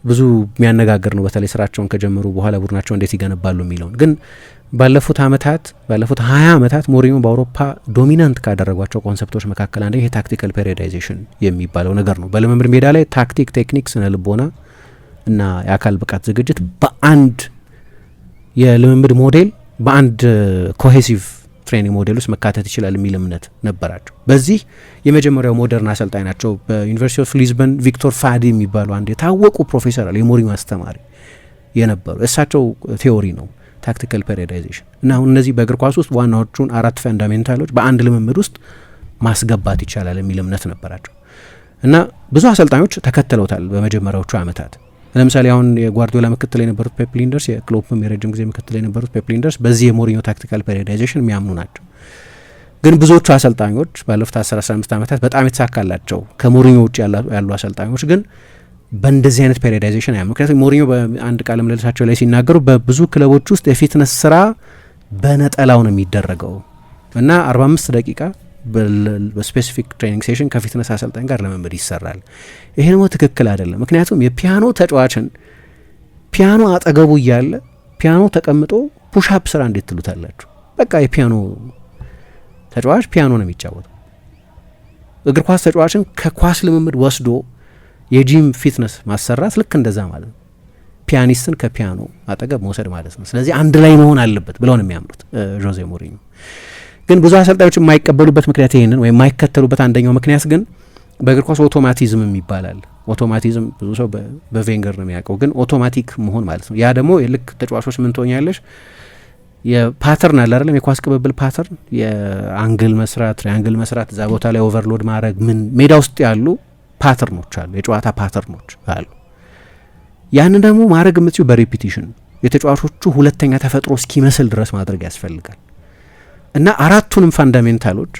ብዙ የሚያነጋግር ነው። በተለይ ስራቸውን ከጀመሩ በኋላ ቡድናቸው እንዴት ይገነባሉ የሚለውን ግን ባለፉት 20 ዓመታት ሞሪኞ በአውሮፓ ዶሚናንት ካደረጓቸው ኮንሰፕቶች መካከል አንዱ ይሄ ታክቲካል ፔሪዮዳይዜሽን የሚባለው ነገር ነው። በልምምድ ሜዳ ላይ ታክቲክ፣ ቴክኒክ፣ ስነ ልቦና እና የአካል ብቃት ዝግጅት በአንድ የልምምድ ሞዴል በአንድ ኮሄሲቭ ትሬኒንግ ሞዴል ውስጥ መካተት ይችላል የሚል እምነት ነበራቸው። በዚህ የመጀመሪያው ሞደርን አሰልጣኝ ናቸው። በዩኒቨርሲቲ ኦፍ ሊዝበን ቪክቶር ፋዲ የሚባሉ አንድ የታወቁ ፕሮፌሰር አለ፣ የሞሪኞ አስተማሪ የነበሩ። እሳቸው ቴዎሪ ነው ታክቲካል ፔሪዮዳይዜሽን እና አሁን እነዚህ በእግር ኳስ ውስጥ ዋናዎቹን 4 ፈንዳሜንታሎች በአንድ ልምምድ ውስጥ ማስገባት ይቻላል የሚል እምነት ነበራቸው እና ብዙ አሰልጣኞች ተከትለውታል በመጀመሪያዎቹ ዓመታት። ለምሳሌ አሁን የጓርዲዮላ ምክትል የነበሩት ፔፕ ሊንደርስ፣ የክሎፕም የረጅም ጊዜ ምክትል የነበሩት ፔፕ ሊንደርስ በዚህ የሞሪኞ ታክቲካል ፔሪዮዳይዜሽን የሚያምኑ ናቸው። ግን ብዙዎቹ አሰልጣኞች ባለፉት 10-15 ዓመታት በጣም የተሳካላቸው ከሞሪኞ ውጭ ያሉ አሰልጣኞች ግን በእንደዚህ አይነት ፔሪዮዳይዜሽን አያምኑ። ምክንያቱም ሞሪኞ በአንድ ቃለ ምልልሳቸው ላይ ሲናገሩ በብዙ ክለቦች ውስጥ የፊትነስ ስራ በነጠላው ነው የሚደረገው እና 45 ደቂቃ በስፔሲፊክ ትሬኒንግ ሴሽን ከፊትነስ አሰልጣኝ ጋር ልምምድ ይሰራል። ይሄ ደግሞ ትክክል አይደለም። ምክንያቱም የፒያኖ ተጫዋችን ፒያኖ አጠገቡ እያለ ፒያኖ ተቀምጦ ፑሽአፕ ስራ እንዴት ትሉታላችሁ? በቃ የፒያኖ ተጫዋች ፒያኖ ነው የሚጫወተው። እግር ኳስ ተጫዋችን ከኳስ ልምምድ ወስዶ የጂም ፊትነስ ማሰራት ልክ እንደዛ ማለት ነው። ፒያኒስትን ከፒያኖ አጠገብ መውሰድ ማለት ነው። ስለዚህ አንድ ላይ መሆን አለበት ብለው ነው የሚያምኑት ጆዜ ሞሪኞ። ግን ብዙ አሰልጣኞች የማይቀበሉበት ምክንያት ይሄንን ወይም የማይከተሉበት አንደኛው ምክንያት ግን በእግር ኳስ ኦቶማቲዝም ይባላል። ኦቶማቲዝም ብዙ ሰው በቬንገር ነው የሚያውቀው፣ ግን ኦቶማቲክ መሆን ማለት ነው። ያ ደግሞ ልክ ተጫዋቾች ምን ትሆኛለሽ፣ የፓተርን አለ አይደለም፣ የኳስ ቅብብል ፓተርን፣ የአንግል መስራት፣ ትሪያንግል መስራት፣ እዛ ቦታ ላይ ኦቨርሎድ ማድረግ፣ ምን ሜዳ ውስጥ ያሉ ፓተርኖች አሉ፣ የጨዋታ ፓተርኖች አሉ። ያንን ደግሞ ማድረግ የምትችው በሬፒቲሽን የተጫዋቾቹ ሁለተኛ ተፈጥሮ እስኪመስል ድረስ ማድረግ ያስፈልጋል። እና 4ቱንም ፋንዳሜንታሎች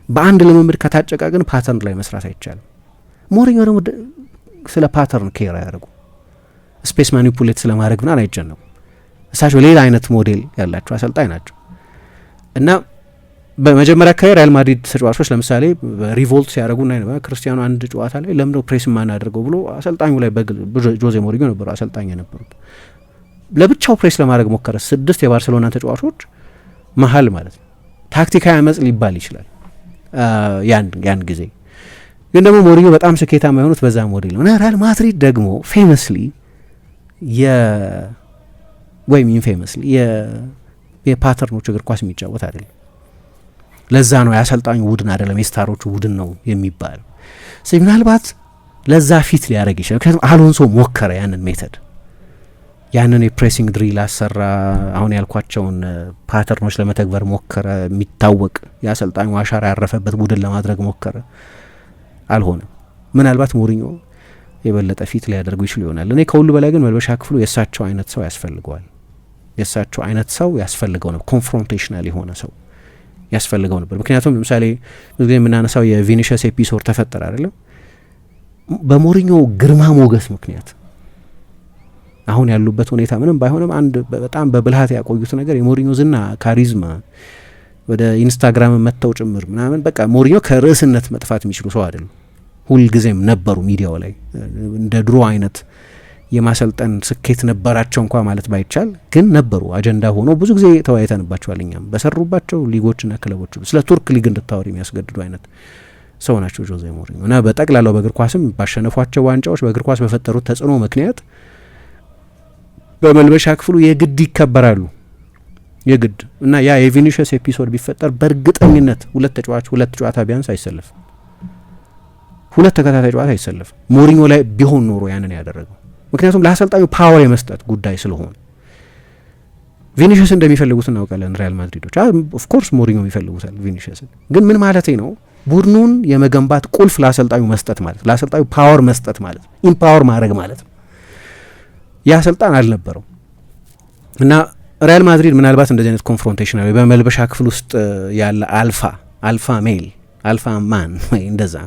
በአንድ ልምምድ ከታጨቃ ግን ፓተርን ላይ መስራት አይቻልም። ሞሪኞ ደግሞ ስለ ፓተርን ኬር አያደርጉ፣ ስፔስ ማኒፑሌት ስለማድረግ ምናምን አይጨነቁ። እሳቸው ሌላ አይነት ሞዴል ያላቸው አሰልጣኝ ናቸው። እና በመጀመሪያ አካባቢ ሪያል ማድሪድ ተጫዋቾች ለምሳሌ ሪቮልት ሲያደርጉና ክርስቲያኖ አንድ ጨዋታ ላይ ለምንድነው ፕሬስ ማናደርገው ብሎ አሰልጣኙ ላይ ጆዜ ሞሪኞ ነበሩ አሰልጣኝ የነበሩት። ለብቻው ፕሬስ ለማድረግ ሞከረ 6 የባርሴሎና ተጫዋቾች መሀል ማለት ነው። ታክቲካዊ አመጽ ሊባል ይችላል ያን ጊዜ። ግን ደግሞ ሞሪኞ በጣም ስኬታማ የሆኑት በዛ ሞዴል ነው። እና ሪያል ማድሪድ ደግሞ ፌመስሊ ወይም ኢንፌመስሊ የፓተርኖች እግር ኳስ የሚጫወት አይደለም። ለዛ ነው የአሰልጣኙ ቡድን አይደለም የስታሮቹ ቡድን ነው የሚባለው። ምናልባት ለዛ ፊት ሊያደርግ ይችላል። ምክንያቱም አሎንሶ ሞከረ ያንን ሜተድ፣ ያንን የፕሬሲንግ ድሪል አሰራ፣ አሁን ያልኳቸውን ፓተርኖች ለመተግበር ሞከረ። የሚታወቅ የአሰልጣኙ አሻራ ያረፈበት ቡድን ለማድረግ ሞከረ፣ አልሆነም። ምናልባት ሞሪኞ የበለጠ ፊት ሊያደርጉ ይችሉ ይሆናል። እኔ ከሁሉ በላይ ግን መልበሻ ክፍሉ የእሳቸው አይነት ሰው ያስፈልገዋል። የእሳቸው አይነት ሰው ያስፈልገው ነበር። ኮንፍሮንቴሽናል የሆነ ሰው ያስፈልገው ነበር። ምክንያቱም ለምሳሌ ብዙ ጊዜ የምናነሳው የቪኒሽስ ኤፒሶድ ተፈጠረ አይደለም፣ በሞሪኞ ግርማ ሞገስ ምክንያት አሁን ያሉበት ሁኔታ ምንም ባይሆንም አንድ በጣም በብልሃት ያቆዩት ነገር የሞሪኞ ዝና፣ ካሪዝማ ወደ ኢንስታግራም መጥተው ጭምር ምናምን በቃ ሞሪኞ ከርዕስነት መጥፋት የሚችሉ ሰው አይደለም። ሁልጊዜም ነበሩ ሚዲያው ላይ እንደ ድሮ አይነት የማሰልጠን ስኬት ነበራቸው እንኳ ማለት ባይቻል ግን ነበሩ። አጀንዳ ሆኖ ብዙ ጊዜ ተወያይተንባቸዋል። እኛም በሰሩባቸው ሊጎችና ክለቦች ስለ ቱርክ ሊግ እንድታወር የሚያስገድዱ አይነት ሰው ናቸው ጆዜ ሞሪኞ እና በጠቅላላው በእግር ኳስም ባሸነፏቸው ዋንጫዎች በእግር ኳስ በፈጠሩት ተጽዕኖ ምክንያት በመልበሻ ክፍሉ የግድ ይከበራሉ የግድ እና ያ የቪኒሽስ ኤፒሶድ ቢፈጠር በእርግጠኝነት ሁለት ጨዋታ ቢያንስ አይሰለፍም። ሁለት ተከታታይ ጨዋታ አይሰለፍም። ሞሪኞ ላይ ቢሆን ኖሮ ያንን ያደረገው ምክንያቱም ለአሰልጣኙ ፓወር የመስጠት ጉዳይ ስለሆነ ቪኒሽስ እንደሚፈልጉት እናውቃለን ሪያል ማድሪዶች። ኦፍ ኮርስ ሞሪኞ ይፈልጉታል ቪኒሽስን። ግን ምን ማለት ነው? ቡድኑን የመገንባት ቁልፍ ለአሰልጣኙ መስጠት ማለት ለአሰልጣኙ ፓወር መስጠት ማለት ኢምፓወር ማድረግ ማለት ነው። ያ አሰልጣን አልነበረው እና ሪያል ማድሪድ ምናልባት እንደዚህ አይነት ኮንፍሮንቴሽን አለ በመልበሻ ክፍል ውስጥ ያለ አልፋ ሜል አልፋ ማን ወይ እንደዚህ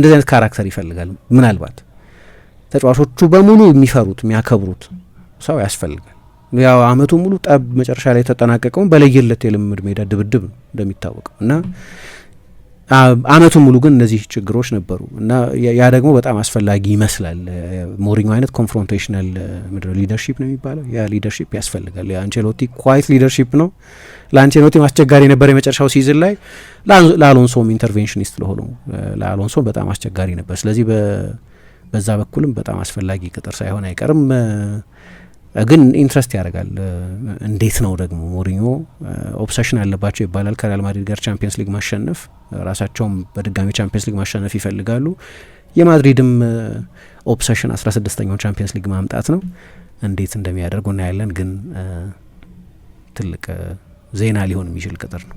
አይነት ካራክተር ይፈልጋል። ምናልባት ተጫዋቾቹ በሙሉ የሚፈሩት የሚያከብሩት ሰው ያስፈልጋል። ያው አመቱ ሙሉ ጠብ መጨረሻ ላይ ተጠናቀቀው በለየለት የልምምድ ሜዳ ድብድብ ነው እንደሚታወቀው እና አመቱን ሙሉ ግን እነዚህ ችግሮች ነበሩ እና ያ ደግሞ በጣም አስፈላጊ ይመስላል። ሞሪኞ አይነት ኮንፍሮንቴሽናል ሊደርሺፕ ነው የሚባለው ያ ሊደርሺፕ ያስፈልጋል። የአንቸሎቲ ኳይት ሊደርሺፕ ነው። ለአንቸሎቲ አስቸጋሪ ነበር የመጨረሻው ሲዝን ላይ ለአሎንሶም ኢንተርቬንሽኒስት ለሆነው ለአሎንሶ በጣም አስቸጋሪ ነበር። ስለዚህ በዛ በኩልም በጣም አስፈላጊ ቅጥር ሳይሆን አይቀርም። ግን ኢንትረስት ያደርጋል። እንዴት ነው ደግሞ ሞሪኞ ኦብሰሽን አለባቸው ይባላል ከሪያል ማድሪድ ጋር ቻምፒየንስ ሊግ ማሸነፍ፣ ራሳቸውም በድጋሚ ቻምፒየንስ ሊግ ማሸነፍ ይፈልጋሉ። የማድሪድም ኦብሰሽን 16ኛው ቻምፒየንስ ሊግ ማምጣት ነው። እንዴት እንደሚያደርጉ እናያለን። ግን ትልቅ ዜና ሊሆን የሚችል ቅጥር ነው።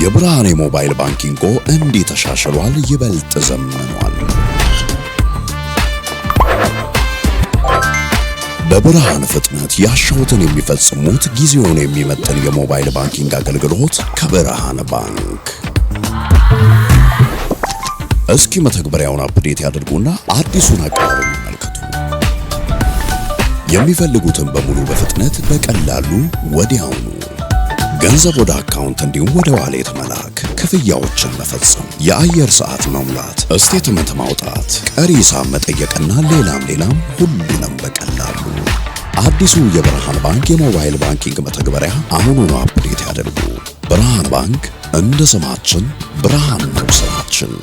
የብርሃን የሞባይል ባንኪንጎ እንዲህ ተሻሽሏል፣ ይበልጥ ዘምኗል። በብርሃን ፍጥነት ያሻውትን የሚፈጽሙት ጊዜውን የሚመጥን የሞባይል ባንኪንግ አገልግሎት ከብርሃን ባንክ። እስኪ መተግበሪያውን አፕዴት ያድርጉና አዲሱን አቀራረብ ይመልከቱ። የሚፈልጉትን በሙሉ በፍጥነት በቀላሉ ወዲያውኑ ገንዘብ ወደ አካውንት እንዲሁም ወደ ዋሌት መላክ፣ ክፍያዎችን መፈጸም፣ የአየር ሰዓት መሙላት፣ ስቴትመንት ማውጣት፣ ቀሪ ሂሳብ መጠየቅና ሌላም ሁሉንም በቀላሉ። አዲሱ የብርሃን ባንክ የሞባይል ባንኪንግ መተግበሪያ አሁኑኑ አፕዴት ያድርጉ። ብርሃን ባንክ እንደ ስማችን ብርሃን ነው ስራችን።